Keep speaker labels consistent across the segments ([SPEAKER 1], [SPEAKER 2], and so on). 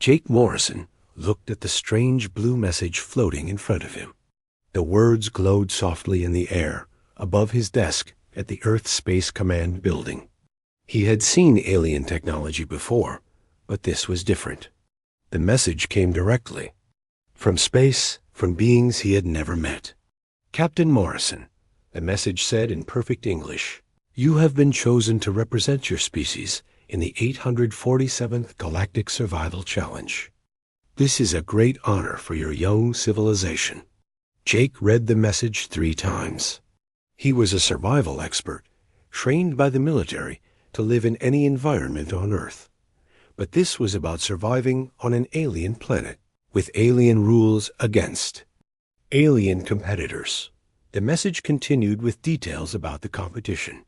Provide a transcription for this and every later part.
[SPEAKER 1] Jake Morrison looked at the strange blue message floating in front of him. The words glowed softly in the air above his desk at the Earth Space Command building. He had seen alien technology before, but this was different. The message came directly from space, from beings he had never met. Captain Morrison, the message said in perfect English, "You have been chosen to represent your species in the 847th Galactic Survival Challenge. This is a great honor for your young civilization." Jake read the message 3 times. He was a survival expert, trained by the military to live in any environment on Earth. But this was about surviving on an alien planet, with alien rules against alien competitors. The message continued with details about the competition.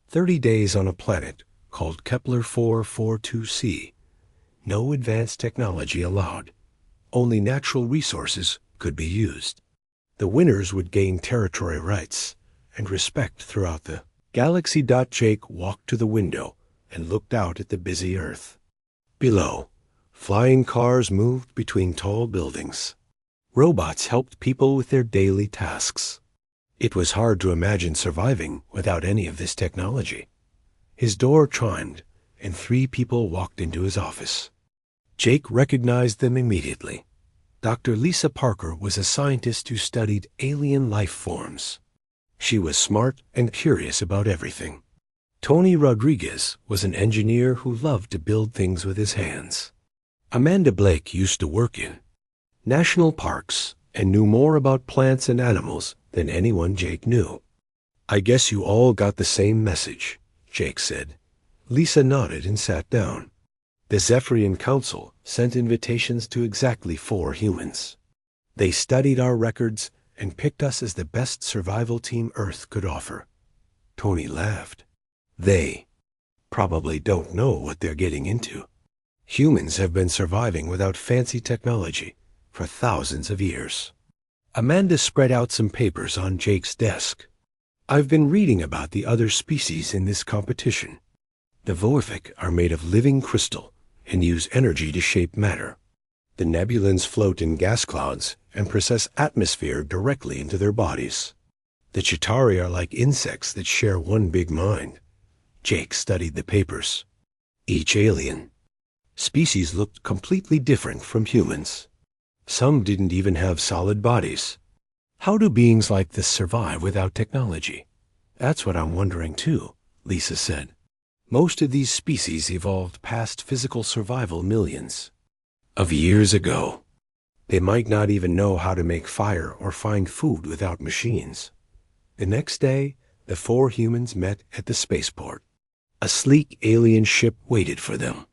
[SPEAKER 1] 30 days on a planet called Kepler 442c. No advanced technology allowed. Only natural resources could be used. The winners would gain territory rights and respect throughout the galaxy. Jake walked to the window and looked out at the busy Earth. Below, flying cars moved between tall buildings. Robots helped people with their daily tasks. It was hard to imagine surviving without any of this technology. His door chimed, and 3 people walked into his office. Jake recognized them immediately. Dr. Lisa Parker was a scientist who studied alien life forms. She was smart and curious about everything. Tony Rodriguez was an engineer who loved to build things with his hands. Amanda Blake used to work in national parks and knew more about plants and animals than anyone Jake knew. "I guess you all got the same message," Jake said. Lisa nodded and sat down. The Zephyrian Council sent invitations to exactly 4 humans. They studied our records and picked us as the best survival team Earth could offer. Tony laughed. They probably don't know what they're getting into. Humans have been surviving without fancy technology for thousands of years. Amanda spread out some papers on Jake's desk. "I've been reading about the other species in this competition. The Vorvik are made of living crystal and use energy to shape matter. The Nebulans float in gas clouds and process atmosphere directly into their bodies. The Chitauri are like insects that share one big mind." Jake studied the papers. Each alien species looked completely different from humans. Some didn't even have solid bodies. How do beings like this survive without technology? "That's what I'm wondering too," Lisa said. "Most of these species evolved past physical survival millions of years ago. They might not even know how to make fire or find food without machines." The next day, the 4 humans met at the spaceport. A sleek alien ship waited for them.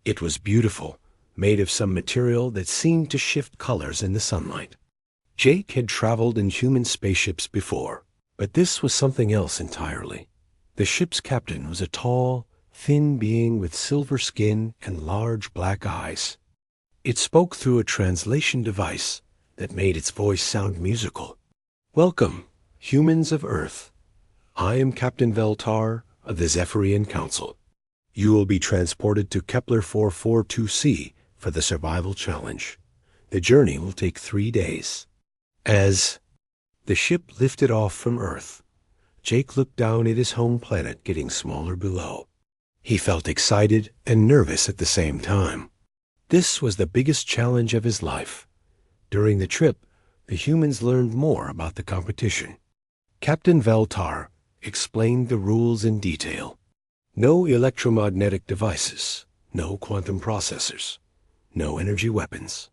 [SPEAKER 1] It was beautiful, made of some material that seemed to shift colors in the sunlight. Jake had traveled in human spaceships before, but this was something else entirely. The ship's captain was a tall, thin being with silver skin and large black eyes. It spoke through a translation device that made its voice sound musical. "Welcome, humans of Earth. I am Captain Veltar of the Zephyrian Council. You will be transported to Kepler 442c for the survival challenge. The journey will take 3 days." As the ship lifted off from Earth, Jake looked down at his home planet getting smaller below. He felt excited and nervous at the same time. This was the biggest challenge of his life. During the trip, the humans learned more about the competition. Captain Veltar explained the rules in detail. No electromagnetic devices, no quantum processors, no energy weapons,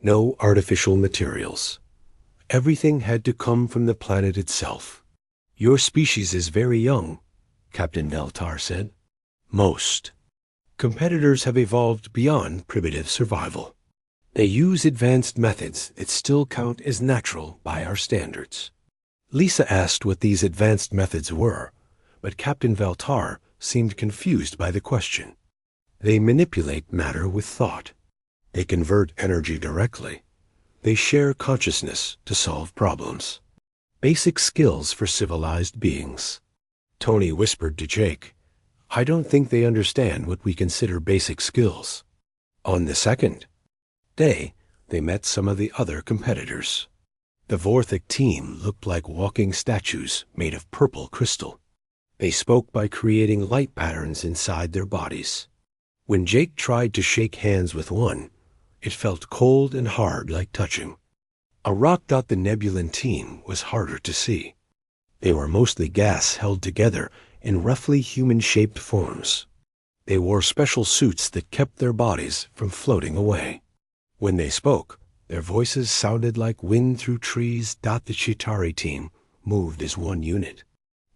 [SPEAKER 1] no artificial materials. Everything had to come from the planet itself. "Your species is very young," Captain Veltar said. "Most competitors have evolved beyond primitive survival. They use advanced methods that still count as natural by our standards." Lisa asked what these advanced methods were, but Captain Veltar seemed confused by the question. "They manipulate matter with thought. They convert energy directly. They share consciousness to solve problems. Basic skills for civilized beings." Tony whispered to Jake, "I don't think they understand what we consider basic skills." On the second day, they met some of the other competitors. The Vorthic team looked like walking statues made of purple crystal. They spoke by creating light patterns inside their bodies. When Jake tried to shake hands with one, it felt cold and hard like touching. A Rock Dot the Nebulan team was harder to see. They were mostly gas held together in roughly human-shaped forms. They wore special suits that kept their bodies from floating away. When they spoke, their voices sounded like wind through trees. The Chitauri team moved as one unit.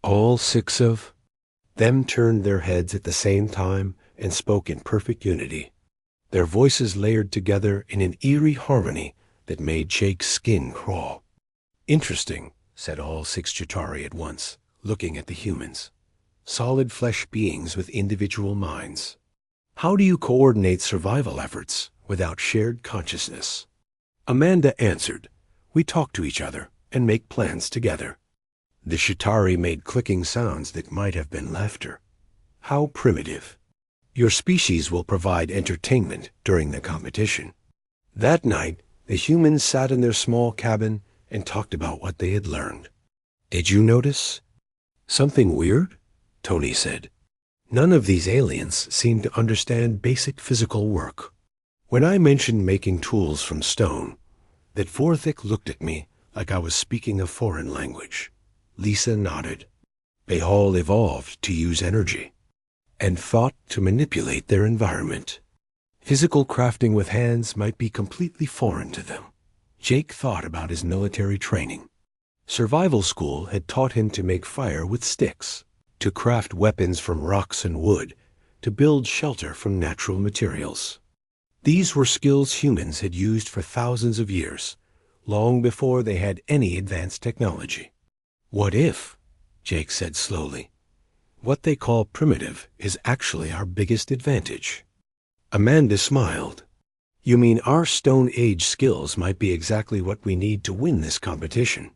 [SPEAKER 1] All 6 of them turned their heads at the same time and spoke in perfect unity. Their voices layered together in an eerie harmony that made Jake's skin crawl. "Interesting," said all 6 Chitauri at once, looking at the humans. Solid flesh beings with individual minds. How do you coordinate survival efforts without shared consciousness? Amanda answered, "We talk to each other and make plans together." The Chitauri made clicking sounds that might have been laughter. How primitive. Your species will provide entertainment during the competition. That night, the humans sat in their small cabin and talked about what they had learned. "Did you notice something weird?" Tony said. "None of these aliens seem to understand basic physical work. When I mentioned making tools from stone, that Vorthic looked at me like I was speaking a foreign language." Lisa nodded. "They all evolved to use energy and thought to manipulate their environment. Physical crafting with hands might be completely foreign to them." Jake thought about his military training. Survival school had taught him to make fire with sticks, to craft weapons from rocks and wood, to build shelter from natural materials. These were skills humans had used for thousands of years, long before they had any advanced technology. "What if," Jake said slowly, "what they call primitive is actually our biggest advantage?" Amanda smiled. "You mean our Stone Age skills might be exactly what we need to win this competition?"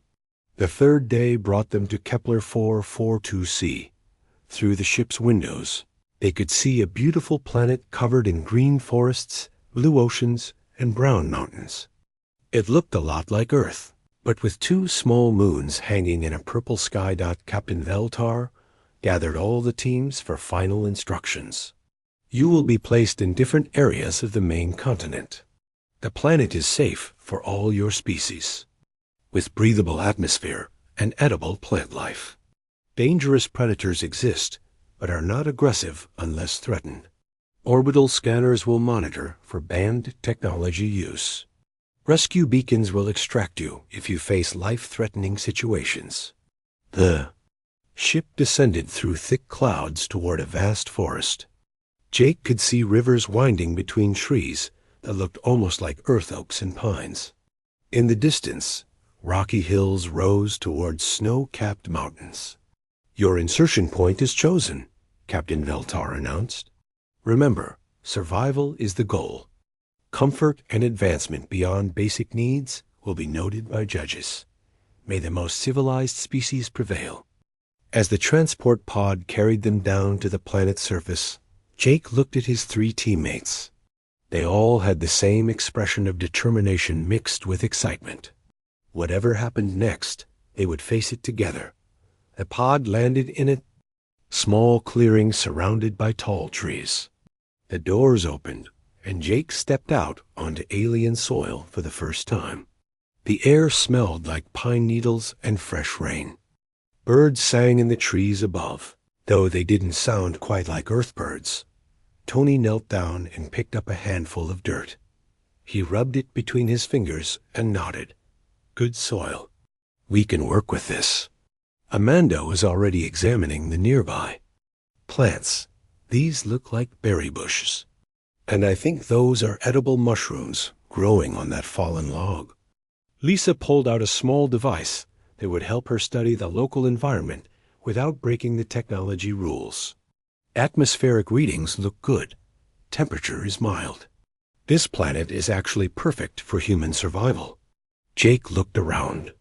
[SPEAKER 1] The third day brought them to Kepler 442c. Through the ship's windows, they could see a beautiful planet covered in green forests, blue oceans, and brown mountains. It looked a lot like Earth, but with 2 small moons hanging in a purple sky. Captain Veltar gathered all the teams for final instructions. "You will be placed in different areas of the main continent. The planet is safe for all your species, with breathable atmosphere and edible plant life. Dangerous predators exist, but are not aggressive unless threatened. Orbital scanners will monitor for banned technology use. Rescue beacons will extract you if you face life-threatening situations." The ship descended through thick clouds toward a vast forest. Jake could see rivers winding between trees that looked almost like earth oaks and pines. In the distance, rocky hills rose toward snow-capped mountains. "Your insertion point is chosen," Captain Veltar announced. "Remember, survival is the goal. Comfort and advancement beyond basic needs will be noted by judges. May the most civilized species prevail." As the transport pod carried them down to the planet's surface, Jake looked at his 3 teammates. They all had the same expression of determination mixed with excitement. Whatever happened next, they would face it together. The pod landed in a small clearing surrounded by tall trees. The doors opened, and Jake stepped out onto alien soil for the first time. The air smelled like pine needles and fresh rain. Birds sang in the trees above, though they didn't sound quite like earth birds. Tony knelt down and picked up a handful of dirt. He rubbed it between his fingers and nodded. "Good soil. We can work with this." Amanda was already examining the nearby plants. "These look like berry bushes, and I think those are edible mushrooms growing on that fallen log." Lisa pulled out a small device that would help her study the local environment without breaking the technology rules. "Atmospheric readings look good. Temperature is mild. This planet is actually perfect for human survival." Jake looked around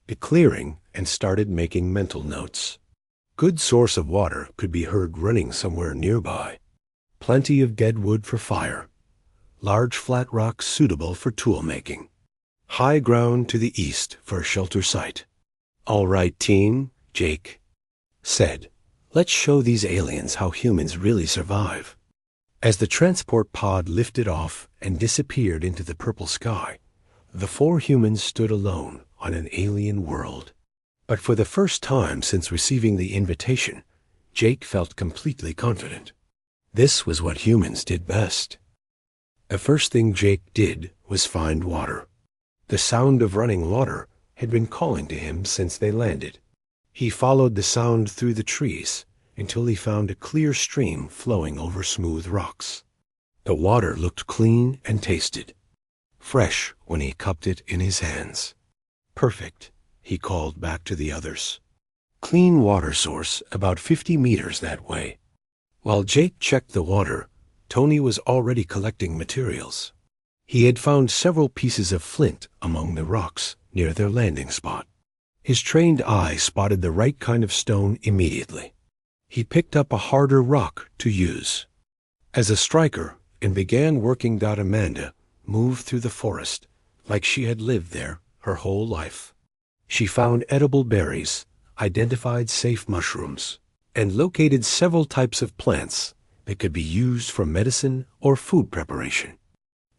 [SPEAKER 1] the clearing and started making mental notes. Good source of water could be heard running somewhere nearby. Plenty of dead wood for fire. large flat rocks suitable for tool making. High ground to the east for a shelter site. "All right, team," Jake said. "Let's show these aliens how humans really survive." As the transport pod lifted off and disappeared into the purple sky, the four humans stood alone on an alien world. But for the first time since receiving the invitation, Jake felt completely confident. This was what humans did best. The first thing Jake did was find water. The sound of running water had been calling to him since they landed. He followed the sound through the trees until he found a clear stream flowing over smooth rocks. The water looked clean and tasted fresh when he cupped it in his hands. "Perfect," he called back to the others. "Clean water source about 50 meters that way." While Jake checked the water, Tony was already collecting materials. He had found several pieces of flint among the rocks near their landing spot. His trained eye spotted the right kind of stone immediately. He picked up a harder rock to use. As a striker, and began working. Amanda moved through the forest like she had lived there her whole life. She found edible berries, identified safe mushrooms, and located several types of plants that could be used for medicine or food preparation.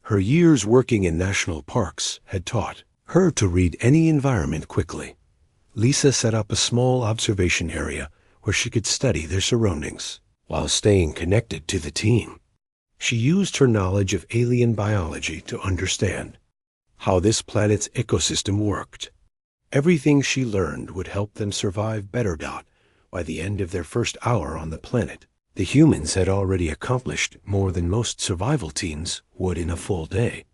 [SPEAKER 1] Her years working in national parks had taught her to read any environment quickly. Lisa set up a small observation area where she could study their surroundings while staying connected to the team. She used her knowledge of alien biology to understand how this planet's ecosystem worked. Everything she learned would help them survive better. By the end of their first hour on the planet, the humans had already accomplished more than most survival teams would in a full day.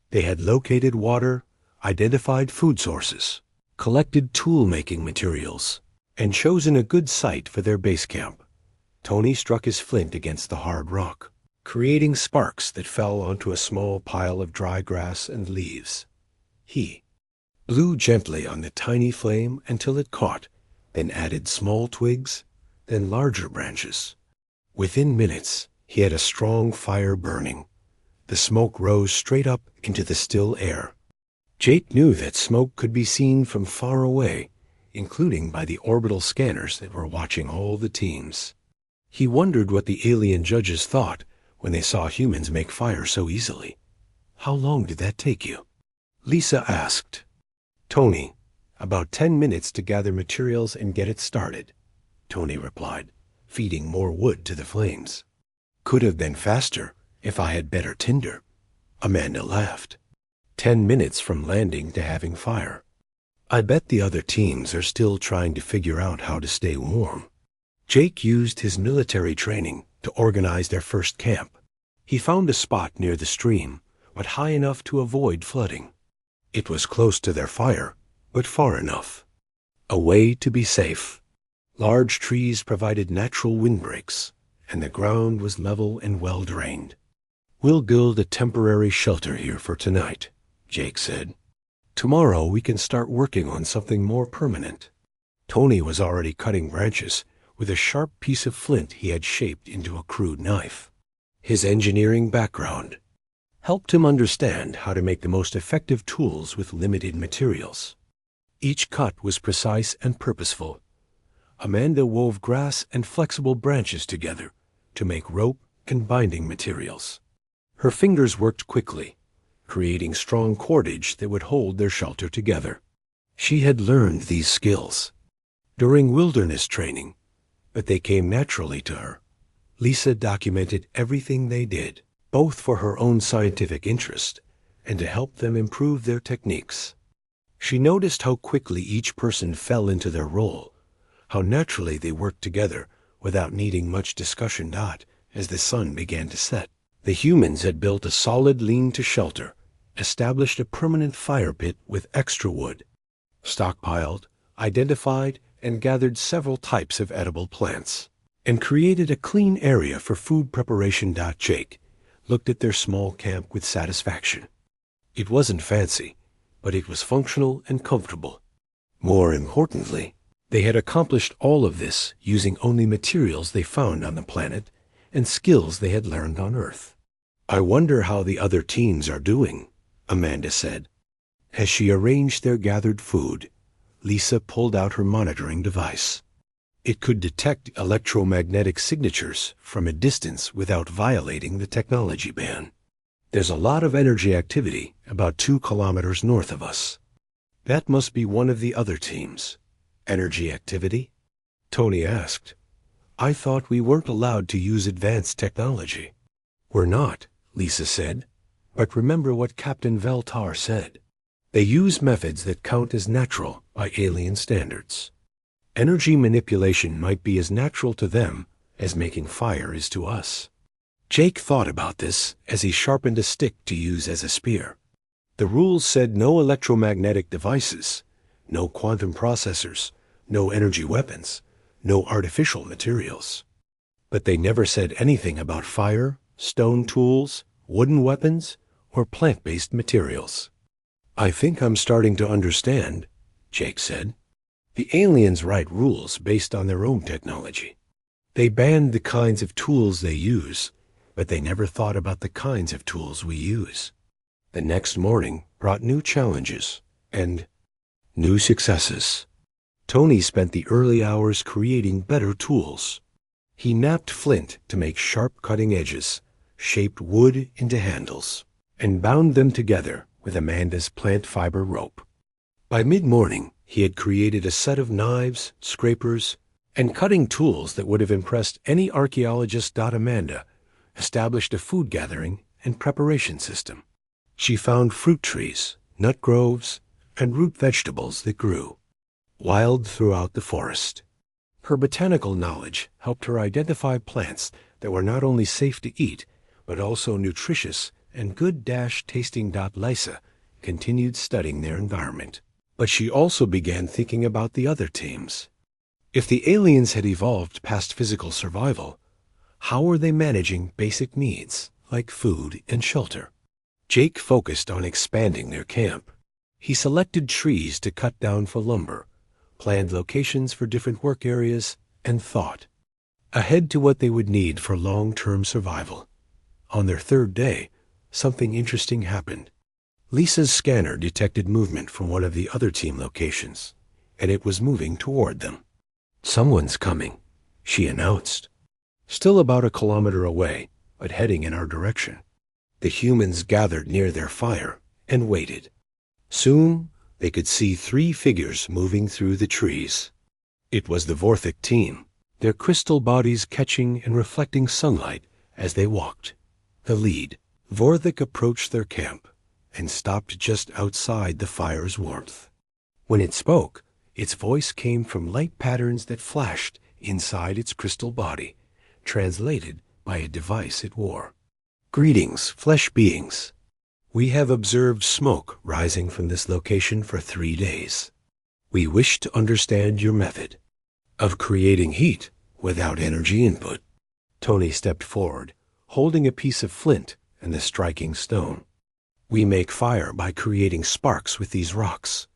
[SPEAKER 1] They had located water, identified food sources, collected tool-making materials, and chosen a good site for their base camp. Tony struck his flint against the hard rock, creating sparks that fell onto a small pile of dry grass and leaves. He blew gently on the tiny flame until it caught, then added small twigs, then larger branches. Within minutes, he had a strong fire burning. The smoke rose straight up into the still air. Jake knew that smoke could be seen from far away, including by the orbital scanners that were watching all the teams. He wondered what the alien judges thought when they saw humans make fire so easily. "How long did that take you?" Lisa asked. "Tony, about 10 minutes to gather materials and get it started," Tony replied, feeding more wood to the flames. "Could have been faster if I had better tinder," Amanda laughed. 10 minutes from landing to having fire. "I bet the other teams are still trying to figure out how to stay warm." Jake used his military training to organize their first camp. He found a spot near the stream, but high enough to avoid flooding. It was close to their fire, but far enough. A way to be safe. Large trees provided natural windbreaks, and the ground was level and well drained. "We'll build a temporary shelter here for tonight," Jake said. "Tomorrow we can start working on something more permanent." Tony was already cutting branches with a sharp piece of flint he had shaped into a crude knife. His engineering background helped him understand how to make the most effective tools with limited materials. Each cut was precise and purposeful. Amanda wove grass and flexible branches together to make rope and binding materials. Her fingers worked quickly, creating strong cordage that would hold their shelter together. She had learned these skills during wilderness training, but they came naturally to her. Lisa documented everything they did, both for her own scientific interest and to help them improve their techniques. She noticed how quickly each person fell into their role, how naturally they worked together without needing much discussion. As the sun began to set, the humans had built a solid lean-to shelter, established a permanent fire pit with extra wood, stockpiled, identified, and gathered several types of edible plants, and created a clean area for food preparation. Jake looked at their small camp with satisfaction. It wasn't fancy, but it was functional and comfortable. More importantly, they had accomplished all of this using only materials they found on the planet and skills they had learned on Earth. I wonder how the other teams are doing, Amanda said. As she arranged their gathered food, Lisa pulled out her monitoring device. It could detect electromagnetic signatures from a distance without violating the technology ban. There's a lot of energy activity about 2 kilometers north of us. That must be one of the other teams. Energy activity? Tony asked. I thought we weren't allowed to use advanced technology. We're not, Lisa said. But remember what Captain Veltar said. They use methods that count as natural by alien standards. Energy manipulation might be as natural to them as making fire is to us. Jake thought about this as he sharpened a stick to use as a spear. The rules said no electromagnetic devices, no quantum processors, no energy weapons, no artificial materials. But they never said anything about fire, stone tools, wooden weapons, or plant-based materials. I think I'm starting to understand, Jake said. The aliens write rules based on their own technology. They banned the kinds of tools they use, but they never thought about the kinds of tools we use. The next morning brought new challenges and new successes. Tony spent the early hours creating better tools. He knapped flint to make sharp cutting edges, shaped wood into handles, and bound them together with Amanda's plant fiber rope. By mid-morning, he had created a set of knives, scrapers, and cutting tools that would have impressed any archaeologist. Amanda established a food gathering and preparation system. She found fruit trees, nut groves, and root vegetables that grew wild throughout the forest. Her botanical knowledge helped her identify plants that were not only safe to eat, but also nutritious and good-tasting. Lisa continued studying their environment. But she also began thinking about the other teams. If the aliens had evolved past physical survival, how were they managing basic needs like food and shelter? Jake focused on expanding their camp. He selected trees to cut down for lumber, planned locations for different work areas, and thought ahead to what they would need for long-term survival. On their third day, something interesting happened. Lisa's scanner detected movement from one of the other team locations, and it was moving toward them. Someone's coming, she announced. Still about 1 kilometer away, but heading in our direction. The humans gathered near their fire and waited. Soon, they could see 3 figures moving through the trees. It was the Vorthic team, their crystal bodies catching and reflecting sunlight as they walked. The lead, Vorthic, approached their camp and stopped just outside the fire's warmth. When it spoke, its voice came from light patterns that flashed inside its crystal body, translated by a device it wore. Greetings, flesh beings. We have observed smoke rising from this location for 3 days. We wish to understand your method of creating heat without energy input. Tony stepped forward, holding a piece of flint and the striking stone. We make fire by creating sparks with these rocks.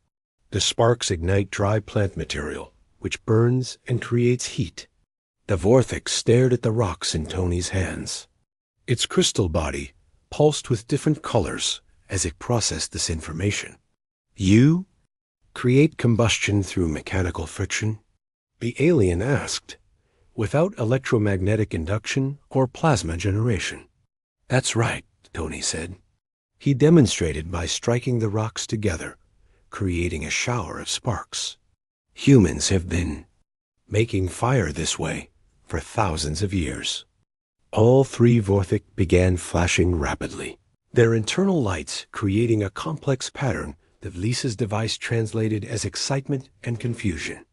[SPEAKER 1] The sparks ignite dry plant material, which burns and creates heat. The Vorthic stared at the rocks in Tony's hands. Its crystal body pulsed with different colors as it processed this information. You create combustion through mechanical friction? The alien asked, without electromagnetic induction or plasma generation. That's right, Tony said. He demonstrated by striking the rocks together, creating a shower of sparks. Humans have been making fire this way for thousands of years. All 3 Vorthic began flashing rapidly, their internal lights creating a complex pattern that Lisa's device translated as excitement and confusion.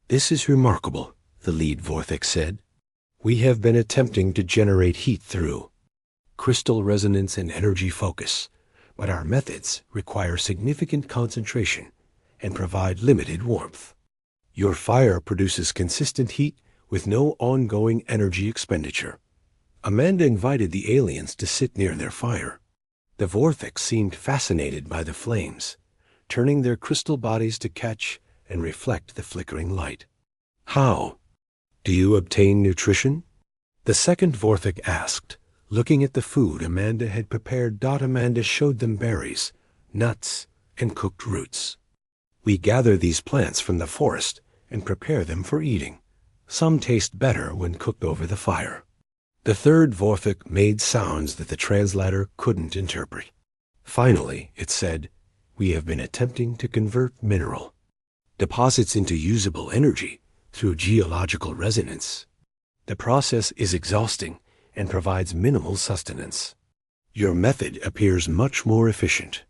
[SPEAKER 1] This is remarkable, the lead Vorthic said. We have been attempting to generate heat through crystal resonance and energy focus, but our methods require significant concentration and provide limited warmth. Your fire produces consistent heat with no ongoing energy expenditure. Amanda invited the aliens to sit near their fire. The Vorthic seemed fascinated by the flames, turning their crystal bodies to catch and reflect the flickering light. How do you obtain nutrition? The second Vorthic asked, Looking at the food Amanda had prepared, Amanda showed them berries, nuts, and cooked roots. We gather these plants from the forest and prepare them for eating. Some taste better when cooked over the fire. The third Vorthik made sounds that the translator couldn't interpret. Finally, it said, "We have been attempting to convert mineral deposits into usable energy through geological resonance. The process is exhausting and provides minimal sustenance. Your method appears much more efficient."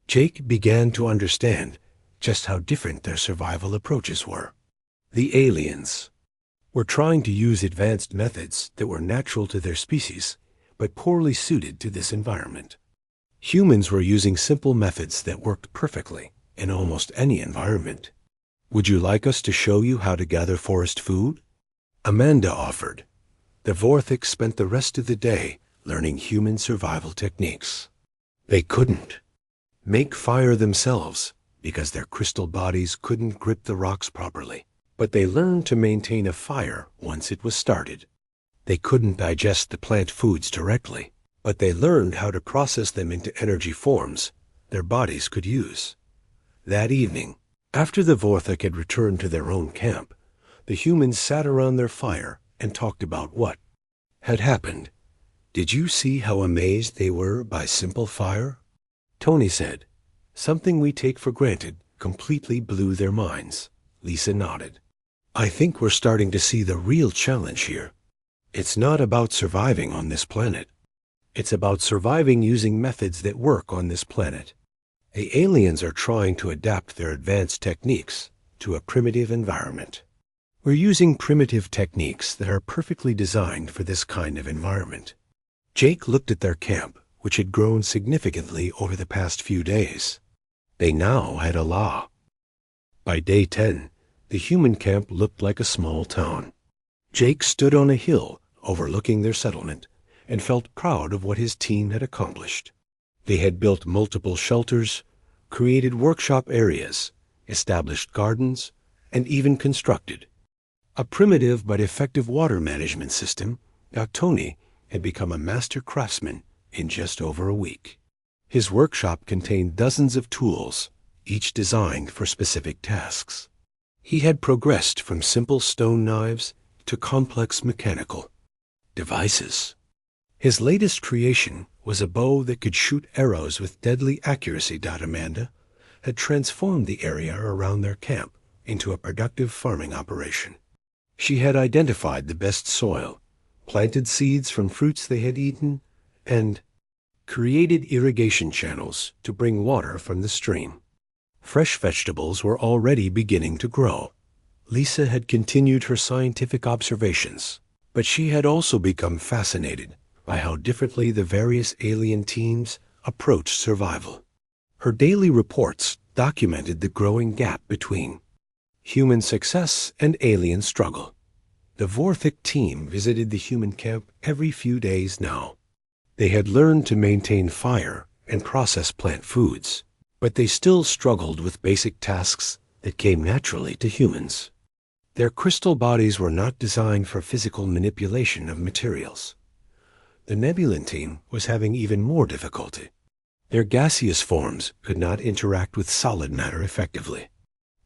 [SPEAKER 1] Jake began to understand just how different their survival approaches were. The aliens were trying to use advanced methods that were natural to their species, but poorly suited to this environment. Humans were using simple methods that worked perfectly in almost any environment. "Would you like us to show you how to gather forest food?" Amanda offered. The Vorthik spent the rest of the day learning human survival techniques. They couldn't make fire themselves because their crystal bodies couldn't grip the rocks properly, but they learned to maintain a fire once it was started. They couldn't digest the plant foods directly, but they learned how to process them into energy forms their bodies could use. That evening, after the Vorthik had returned to their own camp, the humans sat around their fire and talked about what had happened. "Did you see how amazed they were by simple fire?" Tony said. "Something we take for granted completely blew their minds." Lisa nodded. "I think we're starting to see the real challenge here. It's not about surviving on this planet. It's about surviving using methods that work on this planet. The aliens are trying to adapt their advanced techniques to a primitive environment. We're using primitive techniques that are perfectly designed for this kind of environment." Jake looked at their camp, which had grown significantly over the past few days. They now had a law. By day 10, the human camp looked like a small town. Jake stood on a hill overlooking their settlement and felt proud of what his team had accomplished. They had built multiple shelters, created workshop areas, established gardens, and even constructed a primitive but effective water management system. Tony had become a master craftsman in just over a week. His workshop contained dozens of tools, each designed for specific tasks. He had progressed from simple stone knives to complex mechanical devices. His latest creation was a bow that could shoot arrows with deadly accuracy. Amanda had transformed the area around their camp into a productive farming operation. She had identified the best soil, planted seeds from fruits they had eaten, and created irrigation channels to bring water from the stream. Fresh vegetables were already beginning to grow. Lisa had continued her scientific observations, but she had also become fascinated by how differently the various alien teams approached survival. Her daily reports documented the growing gap between human success and alien struggle. The Vorthik team visited the human camp every few days now. They had learned to maintain fire and process plant foods, but they still struggled with basic tasks that came naturally to humans. Their crystal bodies were not designed for physical manipulation of materials. The Nebulan team was having even more difficulty. Their gaseous forms could not interact with solid matter effectively.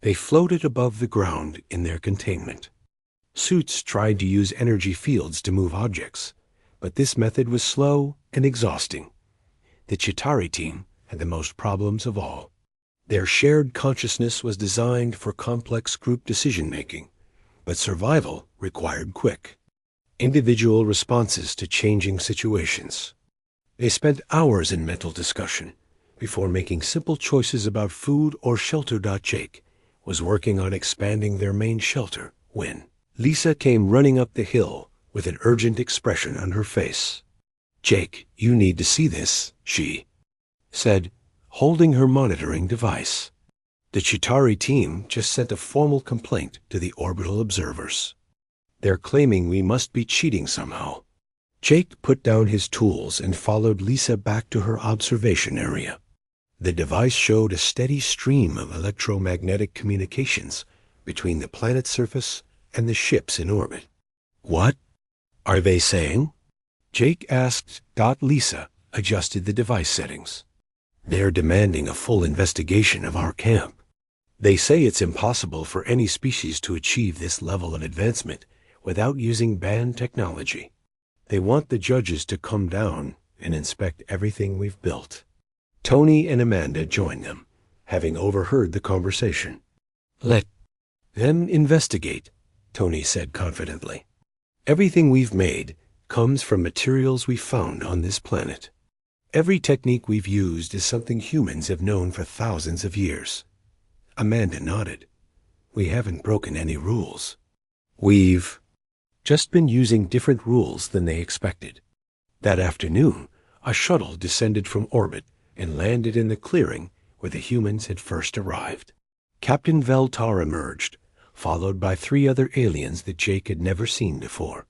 [SPEAKER 1] They floated above the ground in their containment. Suits tried to use energy fields to move objects, but this method was slow and exhausting. The Chitauri team had the most problems of all. Their shared consciousness was designed for complex group decision-making, but survival required quick, individual responses to changing situations. They spent hours in mental discussion before making simple choices about food or shelter. Jake was working on expanding their main shelter when Lisa came running up the hill with an urgent expression on her face. "Jake, you need to see this," she said, holding her monitoring device. "The Chitauri team just sent a formal complaint to the orbital observers. They're claiming we must be cheating somehow." Jake put down his tools and followed Lisa back to her observation area. The device showed a steady stream of electromagnetic communications between the planet's surface and the ships in orbit. "What are they saying?" Jake asked. Lisa adjusted the device settings. They're demanding a full investigation of our camp. They say it's impossible for any species to achieve this level of advancement without using banned technology. They want the judges to come down and inspect everything we've built. Tony and Amanda joined them, having overheard the conversation. Let them investigate, Tony said confidently. Everything we've made comes from materials we found on this planet. Every technique we've used is something humans have known for thousands of years. Amanda nodded. We haven't broken any rules. We've just been using different rules than they expected. That afternoon, a shuttle descended from orbit and landed in the clearing where the humans had first arrived. Captain Veltar emerged, followed by 3 other aliens that Jake had never seen before.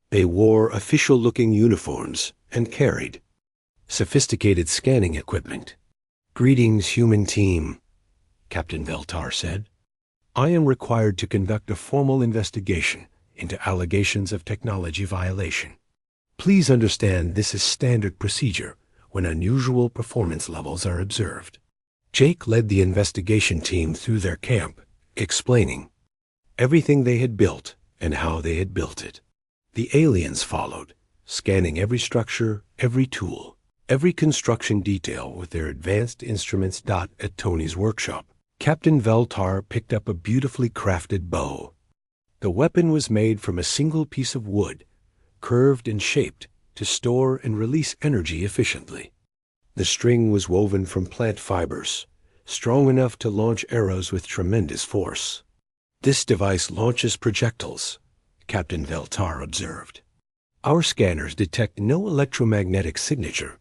[SPEAKER 1] They wore official-looking uniforms and carried sophisticated scanning equipment. Greetings, human team, Captain Veltar said. I am required to conduct a formal investigation into allegations of technology violation. Please understand this is standard procedure when unusual performance levels are observed. Jake led the investigation team through their camp, explaining everything they had built and how they had built it. The aliens followed, scanning every structure, every tool, every construction detail with their advanced instruments. At Tony's workshop, Captain Veltar picked up a beautifully crafted bow. The weapon was made from a single piece of wood, curved and shaped to store and release energy efficiently. The string was woven from plant fibers, strong enough to launch arrows with tremendous force. This device launches projectiles, Captain Veltar observed. Our scanners detect no electromagnetic signature,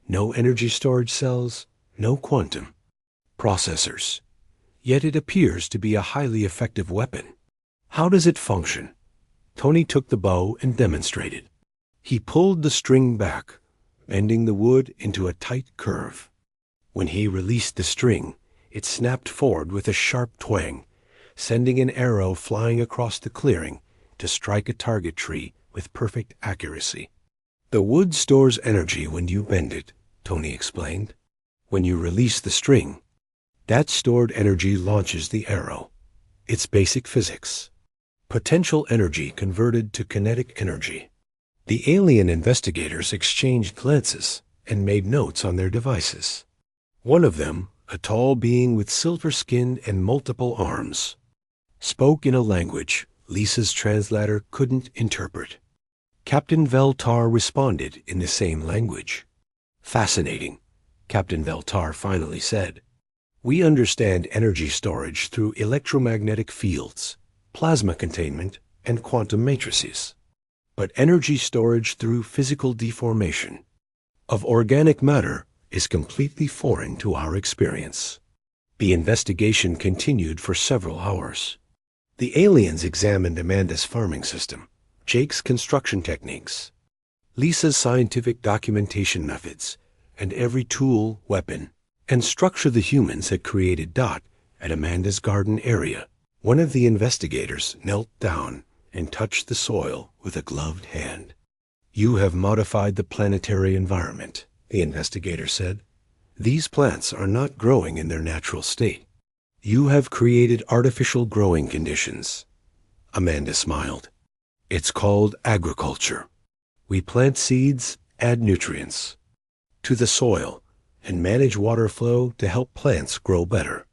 [SPEAKER 1] no energy storage cells, no quantum processors. Yet it appears to be a highly effective weapon. How does it function? Tony took the bow and demonstrated. He pulled the string back, bending the wood into a tight curve. When he released the string, it snapped forward with a sharp twang, sending an arrow flying across the clearing to strike a target tree with perfect accuracy. The wood stores energy when you bend it, Tony explained. When you release the string, that stored energy launches the arrow. It's basic physics. Potential energy converted to kinetic energy. The alien investigators exchanged glances and made notes on their devices. One of them, a tall being with silver skin and multiple arms, spoke in a language Lisa's translator couldn't interpret. Captain Veltar responded in the same language. Fascinating, Captain Veltar finally said. We understand energy storage through electromagnetic fields, plasma containment, and quantum matrices. But energy storage through physical deformation of organic matter is completely foreign to our experience. The investigation continued for several hours. The aliens examined Amanda's farming system, Jake's construction techniques, Lisa's scientific documentation methods, and every tool, weapon, and structure the humans had created. At Amanda's garden area, one of the investigators knelt down and touched the soil with a gloved hand. You have modified the planetary environment, the investigator said. These plants are not growing in their natural state. You have created artificial growing conditions. Amanda smiled. It's called agriculture. We plant seeds, add nutrients to the soil, and manage water flow to help plants grow better.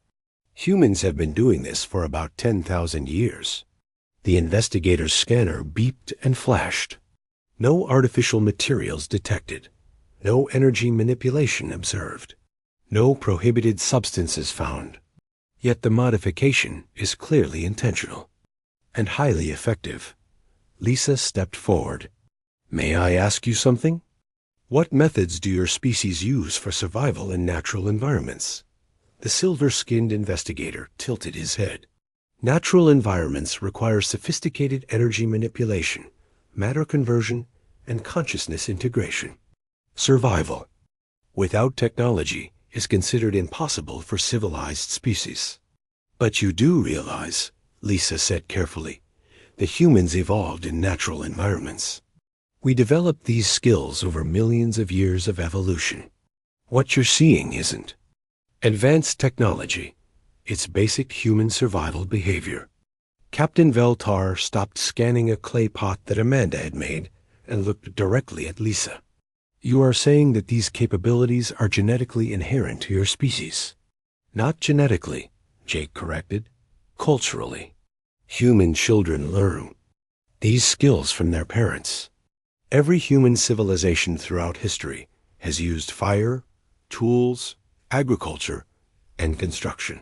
[SPEAKER 1] Humans have been doing this for about 10,000 years. The investigator's scanner beeped and flashed. No artificial materials detected. No energy manipulation observed. No prohibited substances found. Yet the modification is clearly intentional and highly effective. Lisa stepped forward. May I ask you something? What methods do your species use for survival in natural environments? The silver-skinned investigator tilted his head. Natural environments require sophisticated energy manipulation, matter conversion, and consciousness integration. Survival without technology is considered impossible for civilized species. But you do realize, Lisa said carefully, the humans evolved in natural environments. We developed these skills over millions of years of evolution. What you're seeing isn't advanced technology. It's basic human survival behavior. Captain Veltar stopped scanning a clay pot that Amanda had made and looked directly at Lisa. You are saying that these capabilities are genetically inherent to your species. Not genetically, Jake corrected. Culturally. Human children learn these skills from their parents. Every human civilization throughout history has used fire, tools, agriculture, and construction.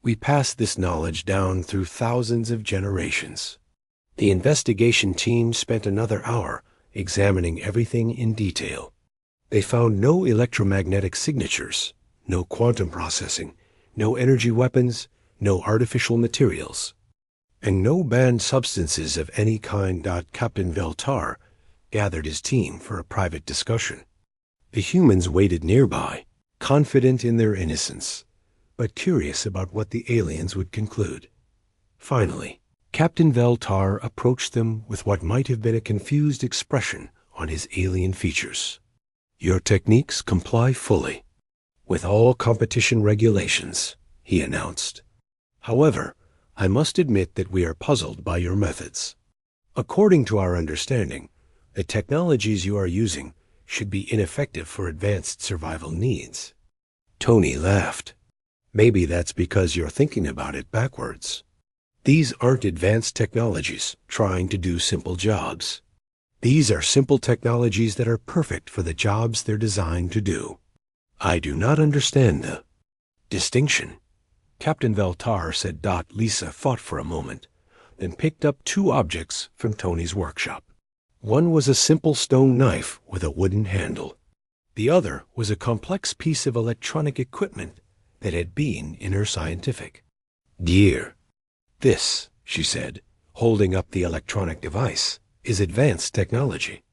[SPEAKER 1] We pass this knowledge down through thousands of generations. The investigation team spent another hour examining everything in detail. They found no electromagnetic signatures, no quantum processing, no energy weapons, no artificial materials, and no banned substances of any kind. Captain Veltar gathered his team for a private discussion. The humans waited nearby, confident in their innocence, but curious about what the aliens would conclude. Finally, Captain Veltar approached them with what might have been a confused expression on his alien features. Your techniques comply fully with all competition regulations, he announced. However, I must admit that we are puzzled by your methods. According to our understanding, the technologies you are using should be ineffective for advanced survival needs. Tony laughed. Maybe that's because you're thinking about it backwards. These aren't advanced technologies trying to do simple jobs. These are simple technologies that are perfect for the jobs they're designed to do. I do not understand the distinction, Captain Veltar said. Lisa thought for a moment, then picked up two objects from Tony's workshop. One was a simple stone knife with a wooden handle. The other was a complex piece of electronic equipment that had been in her scientific gear. This, she said, holding up the electronic device, is advanced technology.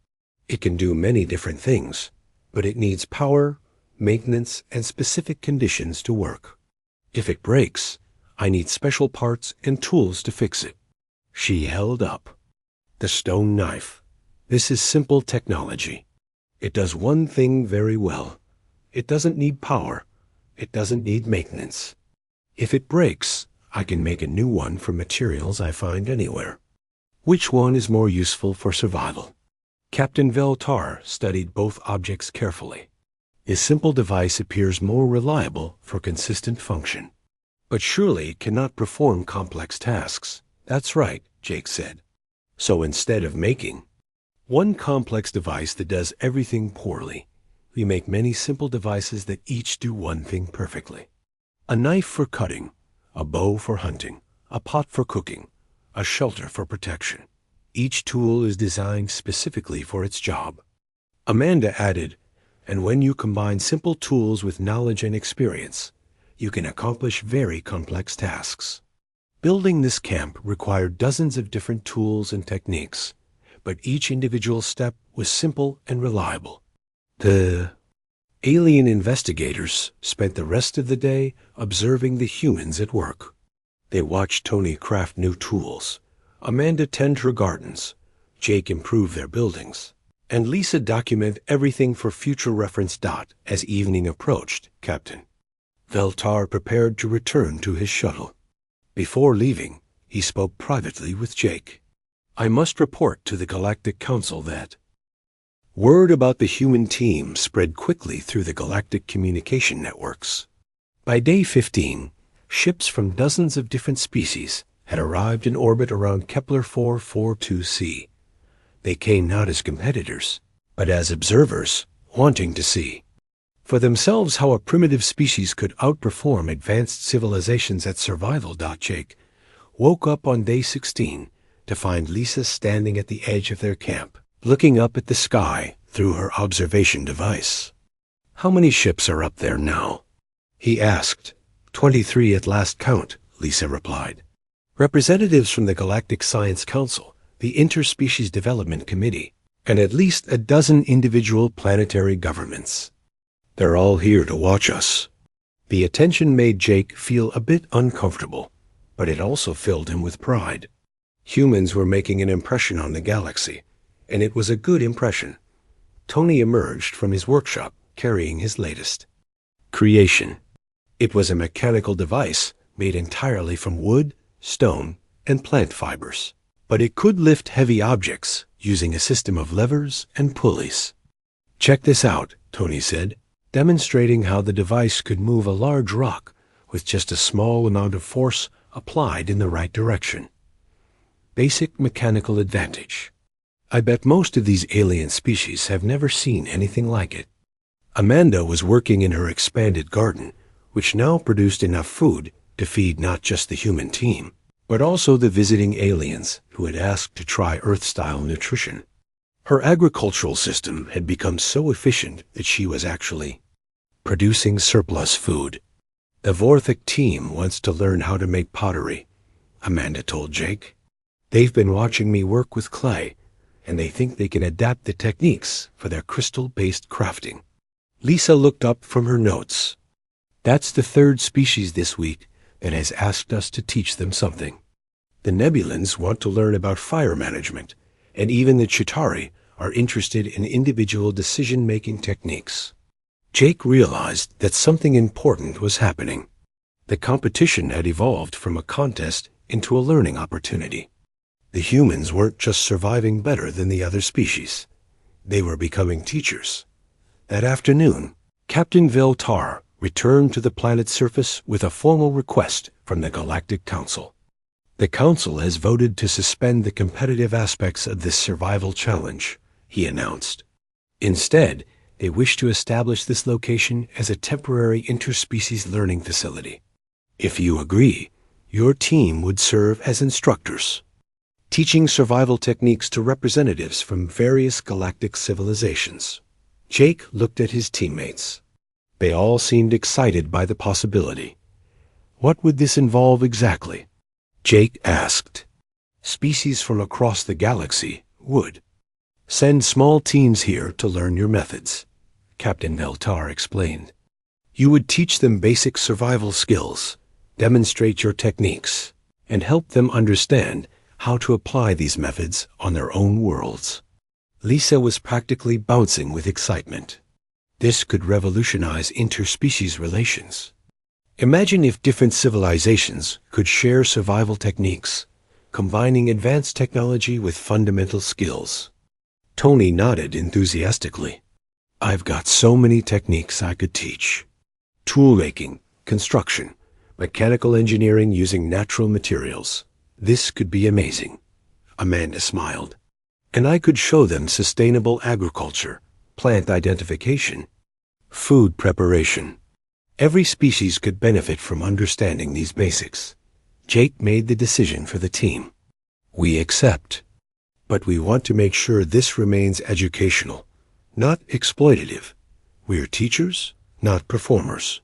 [SPEAKER 1] It can do many different things, but it needs power, maintenance, and specific conditions to work. If it breaks, I need special parts and tools to fix it. She held up the stone knife. This is simple technology. It does one thing very well. It doesn't need power. It doesn't need maintenance. If it breaks, I can make a new one from materials I find anywhere. Which one is more useful for survival? Captain Veltar studied both objects carefully. His simple device appears more reliable for consistent function. But surely it cannot perform complex tasks. That's right, Jake said. So instead of making one complex device that does everything poorly, we make many simple devices that each do one thing perfectly. A knife for cutting, a bow for hunting, a pot for cooking, a shelter for protection. Each tool is designed specifically for its job. Amanda added, and when you combine simple tools with knowledge and experience, you can accomplish very complex tasks. Building this camp required dozens of different tools and techniques, but each individual step was simple and reliable. The alien investigators spent the rest of the day observing the humans at work. They watched Tony craft new tools, Amanda tend her gardens, Jake improve their buildings, and Lisa document everything for future reference. As evening approached, Captain Veltar prepared to return to his shuttle. Before leaving, he spoke privately with Jake. I must report to the Galactic Council that word about the human team spread quickly through the galactic communication networks. By day 15, ships from dozens of different species had arrived in orbit around Kepler 442c. They came not as competitors, but as observers, wanting to see for themselves how a primitive species could outperform advanced civilizations at survival. Jake woke up on day 16 to find Lisa standing at the edge of their camp, looking up at the sky through her observation device. How many ships are up there now? He asked. 23 at last count, Lisa replied. Representatives from the Galactic Science Council, the Interspecies Development Committee, and at least a dozen individual planetary governments. They're all here to watch us. The attention made Jake feel a bit uncomfortable, but it also filled him with pride. Humans were making an impression on the galaxy, and it was a good impression. Tony emerged from his workshop carrying his latest creation. It was a mechanical device made entirely from wood, stone, and plant fibers. But it could lift heavy objects using a system of levers and pulleys. "Check this out," Tony said, demonstrating how the device could move a large rock with just a small amount of force applied in the right direction. Basic mechanical advantage. I bet most of these alien species have never seen anything like it. Amanda was working in her expanded garden, which now produced enough food to feed not just the human team, but also the visiting aliens who had asked to try Earth-style nutrition. Her agricultural system had become so efficient that she was actually producing surplus food. "The Vorthic team wants to learn how to make pottery," Amanda told Jake. "They've been watching me work with clay, and they think they can adapt the techniques for their crystal-based crafting." Lisa looked up from her notes. "That's the third species this week that has asked us to teach them something. The Nebulans want to learn about fire management, and even the Chitauri are interested in individual decision-making techniques." Jake realized that something important was happening. The competition had evolved from a contest into a learning opportunity. The humans weren't just surviving better than the other species. They were becoming teachers. That afternoon, Captain Veltar returned to the planet's surface with a formal request from the Galactic Council. "The Council has voted to suspend the competitive aspects of this survival challenge," he announced. "Instead, they wish to establish this location as a temporary interspecies learning facility. If you agree, your team would serve as instructors, teaching survival techniques to representatives from various galactic civilizations." Jake looked at his teammates. They all seemed excited by the possibility. "What would this involve exactly?" Jake asked. "Species from across the galaxy would send small teams here to learn your methods," Captain Veltar explained. "You would teach them basic survival skills, demonstrate your techniques, and help them understand how to apply these methods on their own worlds." Lisa was practically bouncing with excitement. This could revolutionize interspecies relations. Imagine if different civilizations could share survival techniques, combining advanced technology with fundamental skills. Tony nodded enthusiastically. "I've got so many techniques I could teach. Tool-making, construction, mechanical engineering using natural materials. This could be amazing." Amanda smiled. "And I could show them sustainable agriculture, plant identification, food preparation. Every species could benefit from understanding these basics." Jake made the decision for the team. "We accept. But we want to make sure this remains educational, not exploitative. We're teachers, not performers."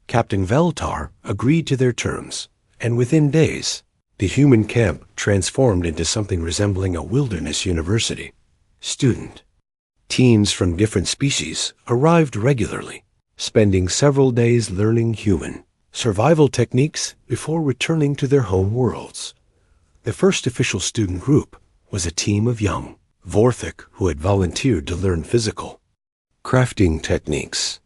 [SPEAKER 1] Captain Veltar agreed to their terms, and within days, the human camp transformed into something resembling a wilderness university. Teams from different species arrived regularly, spending several days learning human survival techniques before returning to their home worlds. The first official student group was a team of young Vorthic who had volunteered to learn physical crafting techniques.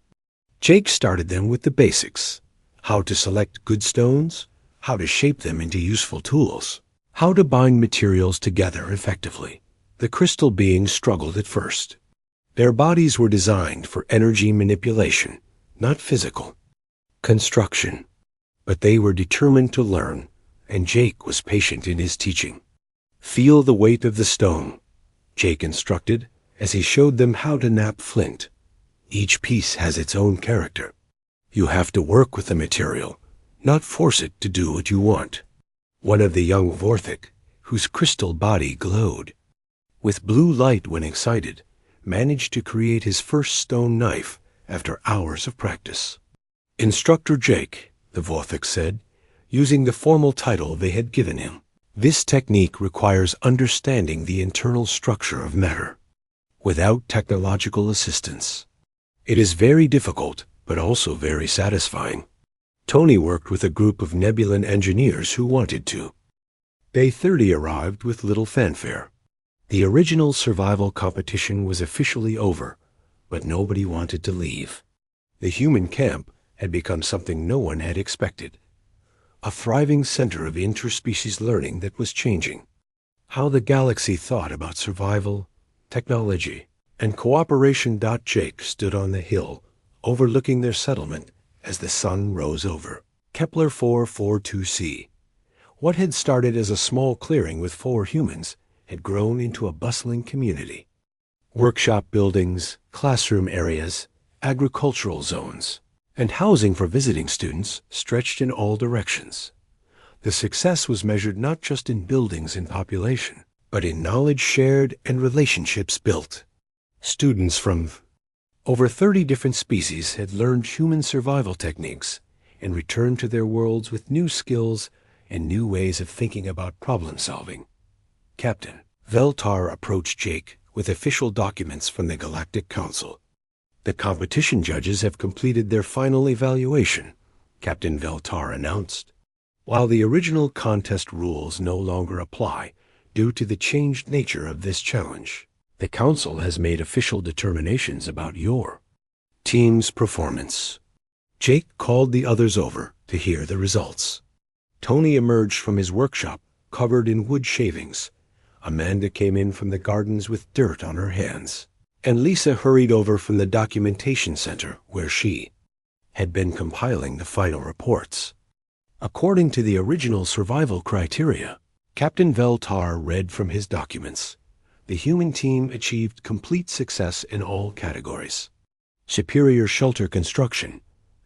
[SPEAKER 1] Jake started them with the basics: how to select good stones, how to shape them into useful tools, how to bind materials together effectively. The crystal beings struggled at first. Their bodies were designed for energy manipulation, not physical construction. But they were determined to learn, and Jake was patient in his teaching. "Feel the weight of the stone," Jake instructed as he showed them how to knap flint. "Each piece has its own character. You have to work with the material, not force it to do what you want." One of the young Vorthic, whose crystal body glowed with blue light when excited, managed to create his first stone knife after hours of practice. "Instructor Jake," the Vorthic said, using the formal title they had given him. "This technique requires understanding the internal structure of matter, without technological assistance. It is very difficult, but also very satisfying." Tony worked with a group of Nebulan engineers who wanted to. Day 30 arrived with little fanfare. The original survival competition was officially over, but nobody wanted to leave. The human camp had become something no one had expected, a thriving center of interspecies learning that was changing how the galaxy thought about survival, technology, and cooperation. Jake stood on the hill, overlooking their settlement as the sun rose over Kepler 442c. What had started as a small clearing with 4 humans had grown into a bustling community. Workshop buildings, classroom areas, agricultural zones, and housing for visiting students stretched in all directions. The success was measured not just in buildings and population, but in knowledge shared and relationships built. Students from over 30 different species had learned human survival techniques and returned to their worlds with new skills and new ways of thinking about problem solving. Captain Veltar approached Jake with official documents from the Galactic Council. The competition judges have completed their final evaluation, Captain Veltar announced. While the original contest rules no longer apply due to the changed nature of this challenge, the Council has made official determinations about your team's performance. Jake called the others over to hear the results. Tony emerged from his workshop covered in wood shavings. Amanda came in from the gardens with dirt on her hands, and Lisa hurried over from the documentation center where she had been compiling the final reports. According to the original survival criteria, Captain Veltar read from his documents. The human team achieved complete success in all categories: superior shelter construction,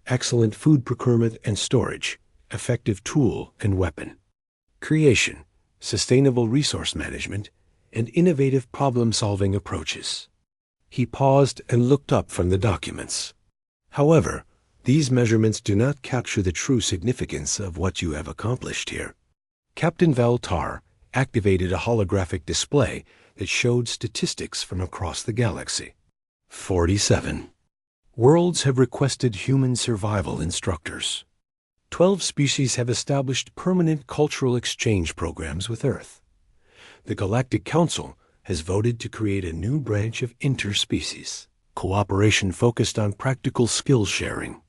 [SPEAKER 1] excellent food procurement and storage, effective tool and weapon creation, sustainable resource management, and innovative problem-solving approaches. He paused and looked up from the documents. However, these measurements do not capture the true significance of what you have accomplished here. Captain Veltar activated a holographic display that showed statistics from across the galaxy. 47 worlds have requested human survival instructors. 12 species have established permanent cultural exchange programs with Earth. The Galactic Council has voted to create a new branch of interspecies cooperation focused on practical skill sharing.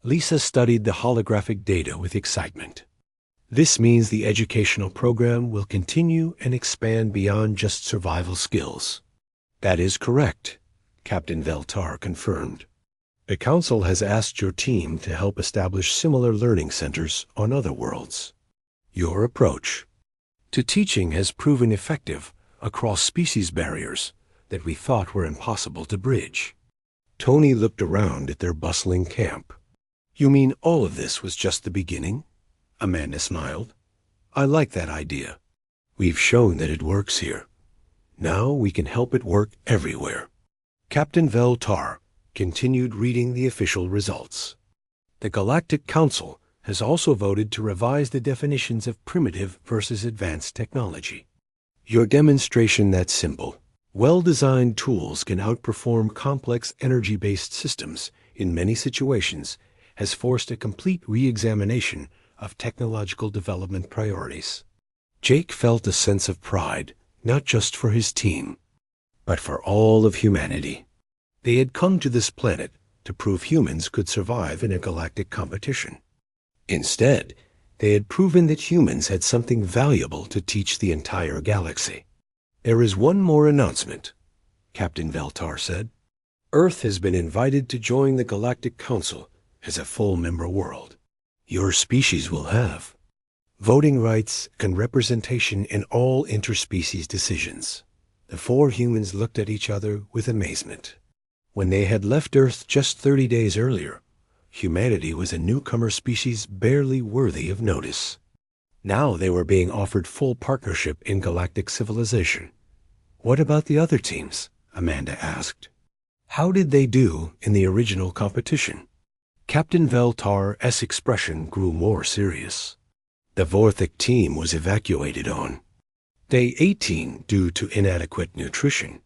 [SPEAKER 1] Lisa studied the holographic data with excitement. This means the educational program will continue and expand beyond just survival skills. That is correct, Captain Veltar confirmed. The Council has asked your team to help establish similar learning centers on other worlds. Your approach to teaching has proven effective across species barriers that we thought were impossible to bridge. Tony looked around at their bustling camp. You mean all of this was just the beginning? Amanda smiled. I like that idea. We've shown that it works here. Now we can help it work everywhere. Captain Veltar continued reading the official results. The Galactic Council has also voted to revise the definitions of primitive versus advanced technology. Your demonstration that's simple. Well-designed tools can outperform complex energy-based systems in many situations has forced a complete re-examination of technological development priorities. Jake felt a sense of pride, not just for his team, but for all of humanity. They had come to this planet to prove humans could survive in a galactic competition. Instead, they had proven that humans had something valuable to teach the entire galaxy. There is one more announcement, Captain Veltar said. Earth has been invited to join the Galactic Council as a full member world. Your species will have voting rights and representation in all interspecies decisions. The 4 humans looked at each other with amazement. When they had left Earth just 30 days earlier, humanity was a newcomer species barely worthy of notice. Now they were being offered full partnership in galactic civilization. What about the other teams? Amanda asked. How did they do in the original competition? Captain Veltar's expression grew more serious. The Vorthic team was evacuated on Day 18 due to inadequate nutrition.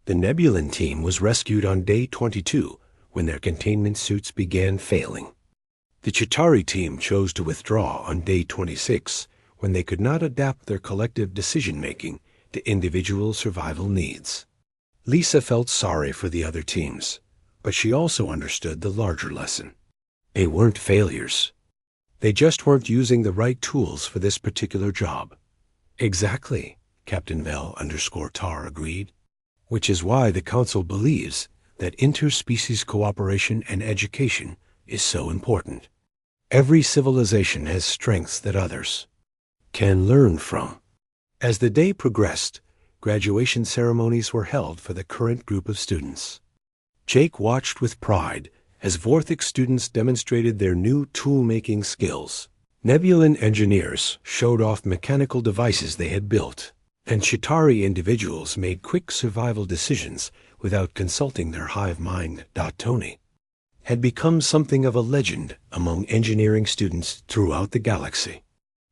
[SPEAKER 1] The Nebulan team was rescued on Day 22 when their containment suits began failing. The Chitauri team chose to withdraw on Day 26 when they could not adapt their collective decision-making to individual survival needs. Lisa felt sorry for the other teams, but she also understood the larger lesson. They weren't failures. They just weren't using the right tools for this particular job. Exactly, Captain Vel_Tar agreed. Which is why the Council believes that interspecies cooperation and education is so important. Every civilization has strengths that others can learn from. As the day progressed, graduation ceremonies were held for the current group of students. Jake watched with pride as Vorthic students demonstrated their new tool-making skills. Nebulan engineers showed off mechanical devices they had built, and Chitauri individuals made quick survival decisions without consulting their hive mind. Tony had become something of a legend among engineering students throughout the galaxy.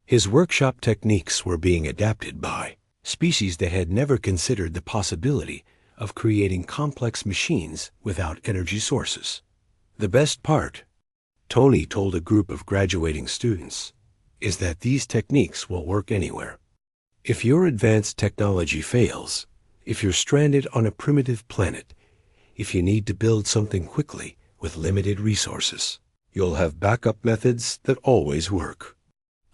[SPEAKER 1] His workshop techniques were being adapted by species that had never considered the possibility of creating complex machines without energy sources. The best part, Tony told a group of graduating students, is that these techniques will work anywhere. If your advanced technology fails, if you're stranded on a primitive planet, if you need to build something quickly with limited resources, you'll have backup methods that always work.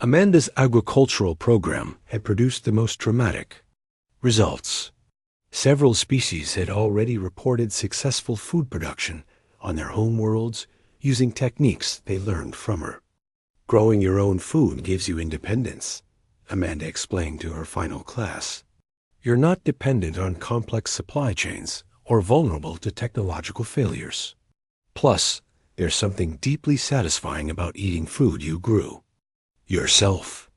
[SPEAKER 1] Amanda's agricultural program had produced the most dramatic results. Several species had already reported successful food production on their home worlds using techniques they learned from her. Growing your own food gives you independence, Amanda explained to her final class. You're not dependent on complex supply chains or vulnerable to technological failures. Plus, there's something deeply satisfying about eating food you grew yourself.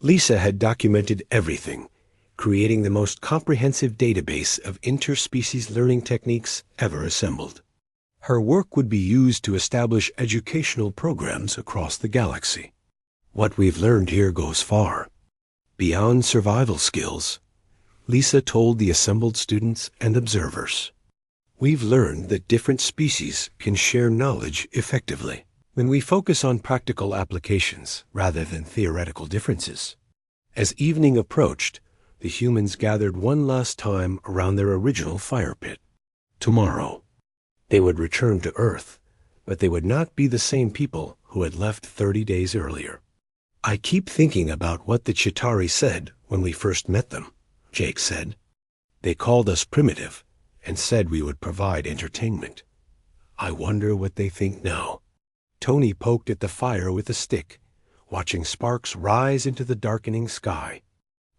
[SPEAKER 1] Lisa had documented everything, creating the most comprehensive database of interspecies learning techniques ever assembled. Her work would be used to establish educational programs across the galaxy. What we've learned here goes far beyond survival skills, Lisa told the assembled students and observers. We've learned that different species can share knowledge effectively when we focus on practical applications rather than theoretical differences. As evening approached, the humans gathered one last time around their original fire pit. Tomorrow, they would return to Earth, but they would not be the same people who had left 30 days earlier. I keep thinking about what the Chitauri said when we first met them, Jake said. They called us primitive and said we would provide entertainment. I wonder what they think now. Tony poked at the fire with a stick, watching sparks rise into the darkening sky.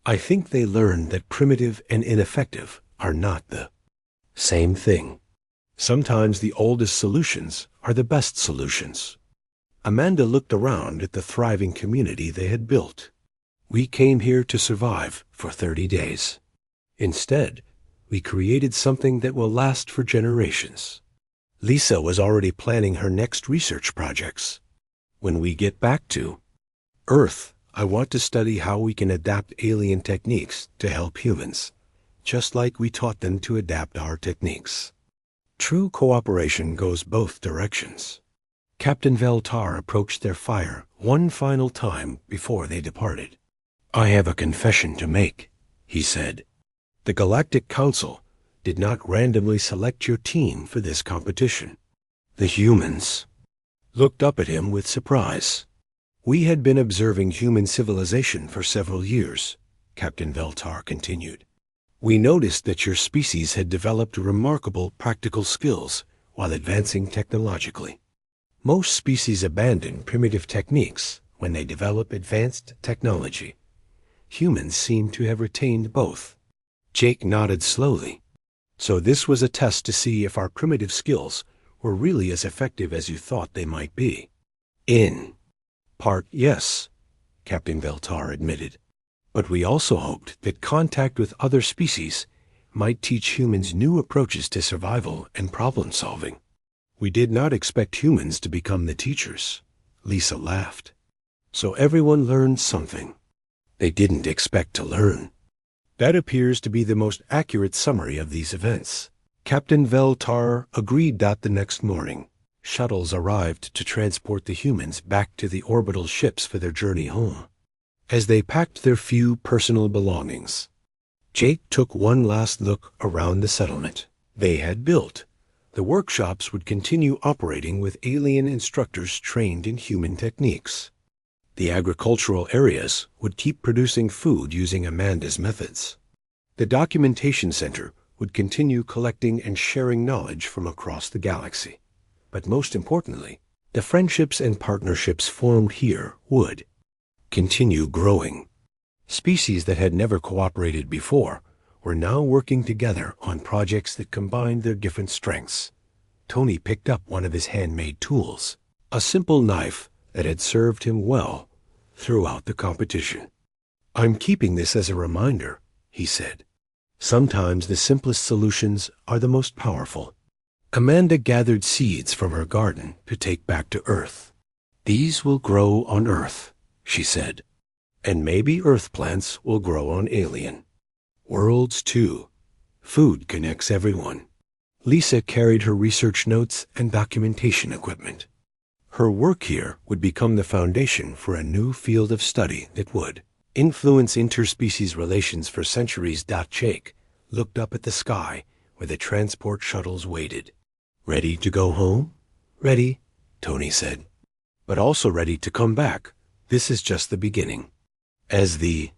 [SPEAKER 1] I think they learned that primitive and ineffective are not the same thing. Sometimes the oldest solutions are the best solutions. Amanda looked around at the thriving community they had built. We came here to survive for 30 days. Instead, we created something that will last for generations. Lisa was already planning her next research projects. When we get back to Earth, I want to study how we can adapt alien techniques to help humans, just like we taught them to adapt our techniques. True cooperation goes both directions. Captain Veltar approached their fire one final time before they departed. I have a confession to make, he said. The Galactic Council did not randomly select your team for this competition. The humans looked up at him with surprise. We had been observing human civilization for several years, Captain Veltar continued. We noticed that your species had developed remarkable practical skills while advancing technologically. Most species abandon primitive techniques when they develop advanced technology. Humans seem to have retained both. Jake nodded slowly. So this was a test to see if our primitive skills were really as effective as you thought they might be. In part, yes, Captain Veltar admitted. But we also hoped that contact with other species might teach humans new approaches to survival and problem-solving. We did not expect humans to become the teachers. Lisa laughed. So everyone learned something they didn't expect to learn. That appears to be the most accurate summary of these events. Captain Veltar agreed that the next morning, shuttles arrived to transport the humans back to the orbital ships for their journey home. As they packed their few personal belongings, Jake took one last look around the settlement they had built. The workshops would continue operating with alien instructors trained in human techniques. The agricultural areas would keep producing food using Amanda's methods. The documentation center would continue collecting and sharing knowledge from across the galaxy. But most importantly, the friendships and partnerships formed here would continue growing. Species that had never cooperated before were now working together on projects that combined their different strengths. Tony picked up one of his handmade tools, a simple knife that had served him well throughout the competition. "I'm keeping this as a reminder," he said. "Sometimes the simplest solutions are the most powerful." Amanda gathered seeds from her garden to take back to Earth. "These will grow on Earth," she said. "And maybe Earth plants will grow on alien worlds too. Food connects everyone." Lisa carried her research notes and documentation equipment. Her work here would become the foundation for a new field of study that would influence interspecies relations for centuries. Jake looked up at the sky where the transport shuttles waited. "Ready to go home?" "Ready," Tony said. "But also ready to come back. This is just the beginning." As the